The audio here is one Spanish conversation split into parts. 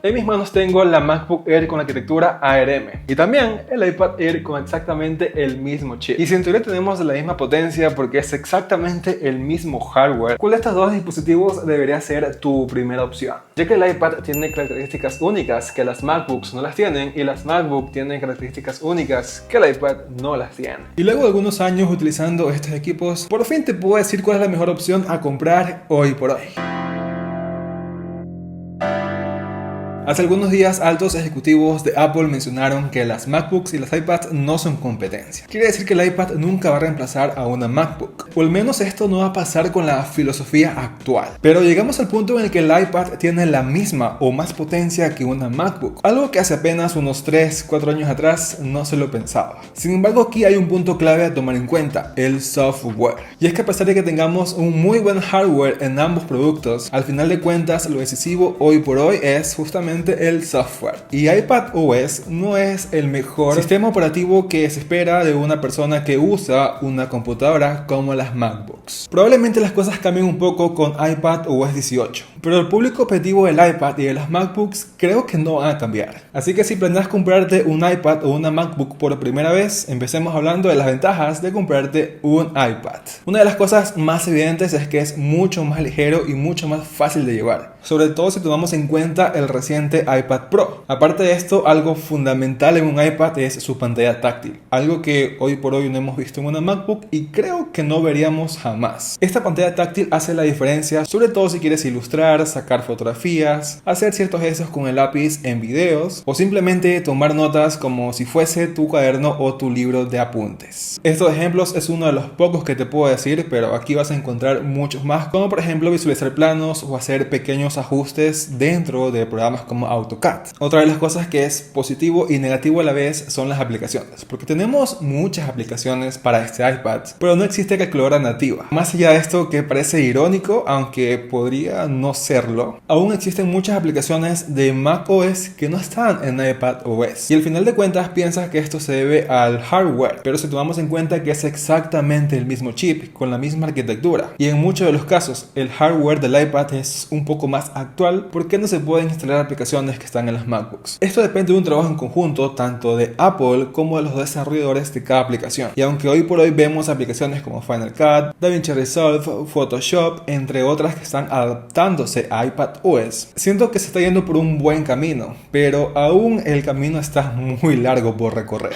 En mis manos tengo la MacBook Air con la arquitectura ARM y también el iPad Air con exactamente el mismo chip. Y si en teoría tenemos la misma potencia porque es exactamente el mismo hardware, ¿cuál de estos dos dispositivos debería ser tu primera opción? Ya que el iPad tiene características únicas que las MacBooks no las tienen y las MacBook tienen características únicas que el iPad no las tiene. Y luego de algunos años utilizando estos equipos, por fin te puedo decir cuál es la mejor opción a comprar hoy por hoy. Hace algunos días, altos ejecutivos de Apple mencionaron que las MacBooks y las iPads no son competencia. Quiere decir que el iPad nunca va a reemplazar a una MacBook. O al menos esto no va a pasar con la filosofía actual. Pero llegamos al punto en el que el iPad tiene la misma o más potencia que una MacBook. Algo que hace apenas unos 3-4 años atrás no se lo pensaba. Sin embargo, aquí hay un punto clave a tomar en cuenta: el software. Y es que a pesar de que tengamos un muy buen hardware en ambos productos, al final de cuentas lo decisivo hoy por hoy es justamente el software. Y iPadOS no es el mejor sistema operativo que se espera de una persona que usa una computadora como las MacBooks. Probablemente las cosas cambien un poco con iPadOS 18, pero el público objetivo del iPad y de las MacBooks creo que no van a cambiar. Así que si planeas comprarte un iPad o una MacBook por primera vez, empecemos hablando de las ventajas de comprarte un iPad. Una de las cosas más evidentes es que es mucho más ligero y mucho más fácil de llevar, sobre todo si tomamos en cuenta el reciente iPad Pro. Aparte de esto, algo fundamental en un iPad es su pantalla táctil, algo que hoy por hoy no hemos visto en una MacBook y creo que no veríamos jamás. Esta pantalla táctil hace la diferencia, sobre todo si quieres ilustrar, sacar fotografías, hacer ciertos gestos con el lápiz en videos o simplemente tomar notas como si fuese tu cuaderno o tu libro de apuntes. Estos ejemplos es uno de los pocos que te puedo decir, pero aquí vas a encontrar muchos más, como por ejemplo visualizar planos o hacer pequeños ajustes dentro de programas como AutoCAD. Otra de las cosas que es positivo y negativo a la vez son las aplicaciones, porque tenemos muchas aplicaciones para este iPad, pero no existe calculadora nativa. Más allá de esto, que parece irónico, aunque podría no serlo, aún existen muchas aplicaciones de macOS que no están en iPadOS. Y al final de cuentas piensas que esto se debe al hardware, pero si tomamos en cuenta que es exactamente el mismo chip, con la misma arquitectura, y en muchos de los casos el hardware del iPad es un poco más actual, ¿por qué no se pueden instalar aplicaciones que están en las MacBooks? Esto depende de un trabajo en conjunto tanto de Apple como de los desarrolladores de cada aplicación. Y aunque hoy por hoy vemos aplicaciones como Final Cut, DaVinci Resolve, Photoshop, entre otras que están adaptándose a iPadOS, siento que se está yendo por un buen camino, pero aún el camino está muy largo por recorrer.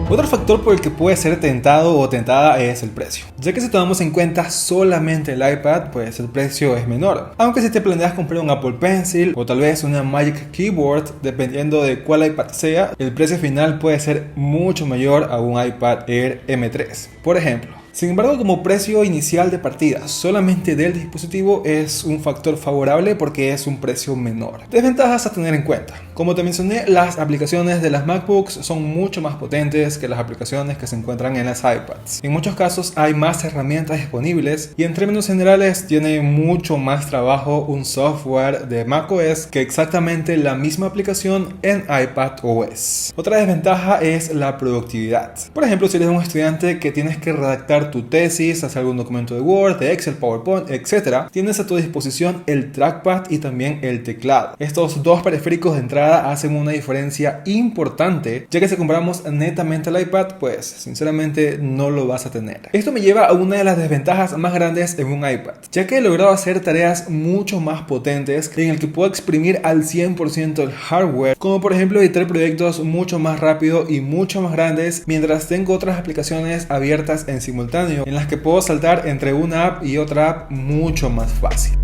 Otro factor por el que puede ser tentado o tentada es el precio, ya que si tomamos en cuenta solamente el iPad, pues el precio es menor. Aunque si te planeas comprar un Apple Pencil o tal vez una Magic Keyboard, dependiendo de cuál iPad sea, el precio final puede ser mucho mayor a un iPad Air M3, por ejemplo. Sin embargo, como precio inicial de partida solamente del dispositivo es un factor favorable porque es un precio menor. Desventajas a tener en cuenta: como te mencioné, las aplicaciones de las MacBooks son mucho más potentes que las aplicaciones que se encuentran en las iPads. En muchos casos hay más herramientas disponibles y en términos generales tiene mucho más trabajo un software de macOS que exactamente la misma aplicación en iPadOS. Otra desventaja es la productividad. Por ejemplo, si eres un estudiante que tienes que redactar tu tesis, hacer algún documento de Word, de Excel, PowerPoint, etc., tienes a tu disposición el trackpad y también el teclado. Estos dos periféricos de entrada hacen una diferencia importante, ya que si compramos netamente el iPad, pues sinceramente no lo vas a tener. Esto me lleva a una de las desventajas más grandes en un iPad, ya que he logrado hacer tareas mucho más potentes en el que puedo exprimir al 100% el hardware, como por ejemplo editar proyectos mucho más rápido y mucho más grandes, mientras tengo otras aplicaciones abiertas en simultáneo en las que puedo saltar entre una app y otra app mucho más fácil.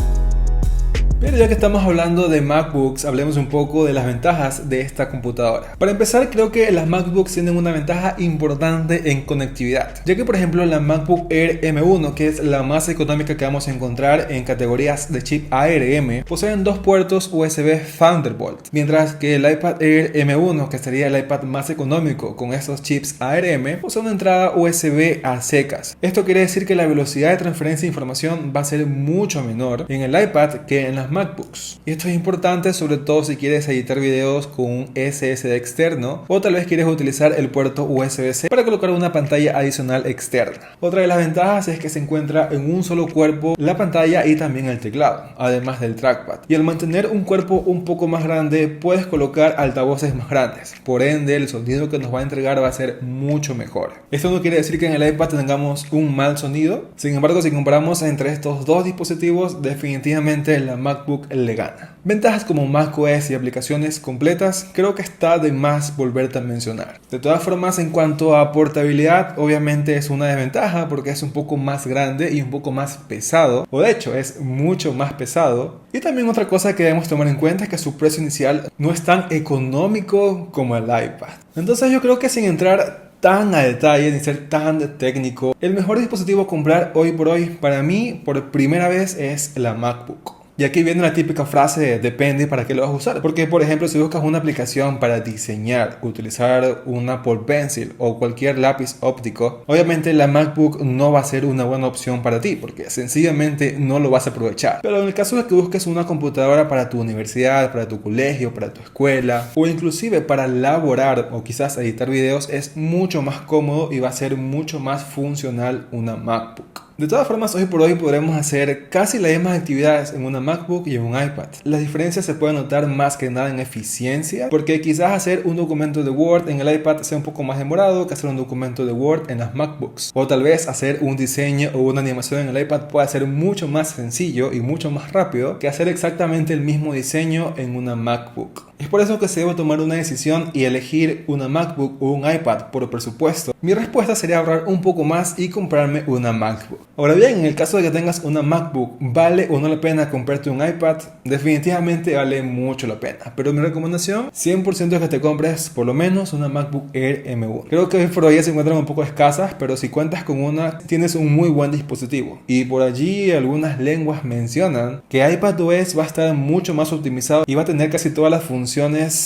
Pero ya que estamos hablando de MacBooks, hablemos un poco de las ventajas de esta computadora. Para empezar, creo que las MacBooks tienen una ventaja importante en conectividad, ya que por ejemplo la MacBook Air M1, que es la más económica que vamos a encontrar en categorías de chip ARM, poseen dos puertos USB Thunderbolt, mientras que el iPad Air M1, que sería el iPad más económico con estos chips ARM, posee una entrada USB a secas. Esto quiere decir que la velocidad de transferencia de información va a ser mucho menor en el iPad que en las MacBooks. Y esto es importante sobre todo si quieres editar videos con un SSD externo o tal vez quieres utilizar el puerto USB-C para colocar una pantalla adicional externa. Otra de las ventajas es que se encuentra en un solo cuerpo la pantalla y también el teclado, además del trackpad. Y al mantener un cuerpo un poco más grande puedes colocar altavoces más grandes, por ende el sonido que nos va a entregar va a ser mucho mejor. Esto no quiere decir que en el iPad tengamos un mal sonido, sin embargo si comparamos entre estos dos dispositivos definitivamente la MacBook le gana. Ventajas como macOS y aplicaciones completas creo que está de más volverte a mencionar. De todas formas, en cuanto a portabilidad, obviamente es una desventaja porque es un poco más grande y un poco más pesado, o de hecho es mucho más pesado. Y también otra cosa que debemos tomar en cuenta es que su precio inicial no es tan económico como el iPad. Entonces yo creo que sin entrar tan a detalle ni ser tan técnico, el mejor dispositivo a comprar hoy por hoy para mí por primera vez es la MacBook. Y aquí viene la típica frase de depende para qué lo vas a usar. Porque por ejemplo si buscas una aplicación para diseñar, utilizar un Apple Pencil o cualquier lápiz óptico, obviamente la MacBook no va a ser una buena opción para ti porque sencillamente no lo vas a aprovechar. Pero en el caso de que busques una computadora para tu universidad, para tu colegio, para tu escuela o inclusive para laborar o quizás editar videos, es mucho más cómodo y va a ser mucho más funcional una MacBook. De todas formas, hoy por hoy podremos hacer casi las mismas actividades en una MacBook y en un iPad. Las diferencias se pueden notar más que nada en eficiencia, porque quizás hacer un documento de Word en el iPad sea un poco más demorado que hacer un documento de Word en las MacBooks. O tal vez hacer un diseño o una animación en el iPad pueda ser mucho más sencillo y mucho más rápido que hacer exactamente el mismo diseño en una MacBook. Es por eso que se debe tomar una decisión y elegir una MacBook o un iPad por presupuesto. Mi respuesta sería ahorrar un poco más y comprarme una MacBook. Ahora bien, en el caso de que tengas una MacBook, ¿vale o no la pena comprarte un iPad? Definitivamente vale mucho la pena. Pero mi recomendación, 100% es que te compres por lo menos una MacBook Air M1. Creo que hoy por hoy se encuentran un poco escasas, pero si cuentas con una, tienes un muy buen dispositivo. Y por allí algunas lenguas mencionan que iPadOS va a estar mucho más optimizado y va a tener casi todas las funciones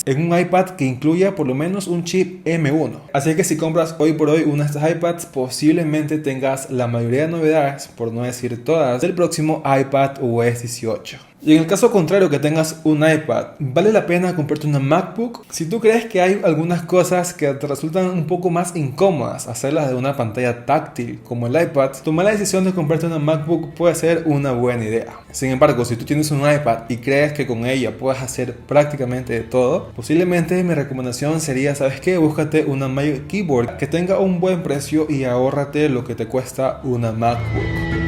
en un iPad que incluya por lo menos un chip M1. Así que si compras hoy por hoy una de estas iPads, posiblemente tengas la mayoría de novedades, por no decir todas, del próximo iPad OS 18. Y en el caso contrario que tengas un iPad, ¿vale la pena comprarte una MacBook? Si tú crees que hay algunas cosas que te resultan un poco más incómodas hacerlas de una pantalla táctil como el iPad, tomar la decisión de comprarte una MacBook puede ser una buena idea. Sin embargo, si tú tienes un iPad y crees que con ella puedes hacer prácticamente de todo, posiblemente mi recomendación sería, ¿sabes qué? Búscate una Magic Keyboard que tenga un buen precio y ahórrate lo que te cuesta una MacBook.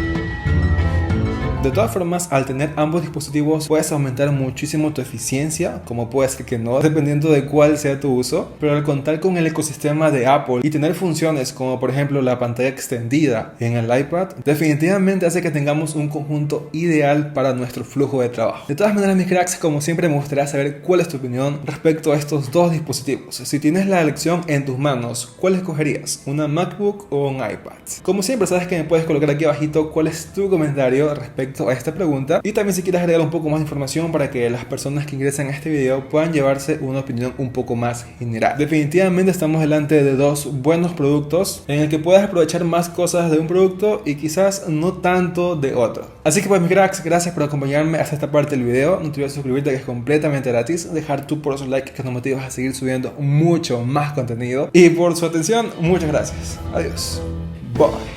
De todas formas, al tener ambos dispositivos puedes aumentar muchísimo tu eficiencia, como puede ser que no, dependiendo de cuál sea tu uso, pero al contar con el ecosistema de Apple y tener funciones como por ejemplo la pantalla extendida en el iPad, definitivamente hace que tengamos un conjunto ideal para nuestro flujo de trabajo. De todas maneras, mis cracks, como siempre me gustaría saber cuál es tu opinión respecto a estos dos dispositivos. Si tienes la elección en tus manos, ¿cuál escogerías? ¿Una MacBook o un iPad? Como siempre, sabes que me puedes colocar aquí abajito cuál es tu comentario respecto a esta pregunta, y también si quieres agregar un poco más de información para que las personas que ingresen a este video puedan llevarse una opinión un poco más general. Definitivamente estamos delante de dos buenos productos en el que puedes aprovechar más cosas de un producto y quizás no tanto de otro. Así que pues mis cracks, gracias por acompañarme hasta esta parte del video. No te olvides suscribirte, que es completamente gratis, dejar tu por esos likes que nos motivas a seguir subiendo mucho más contenido, y por su atención, muchas gracias. Adiós. Bye.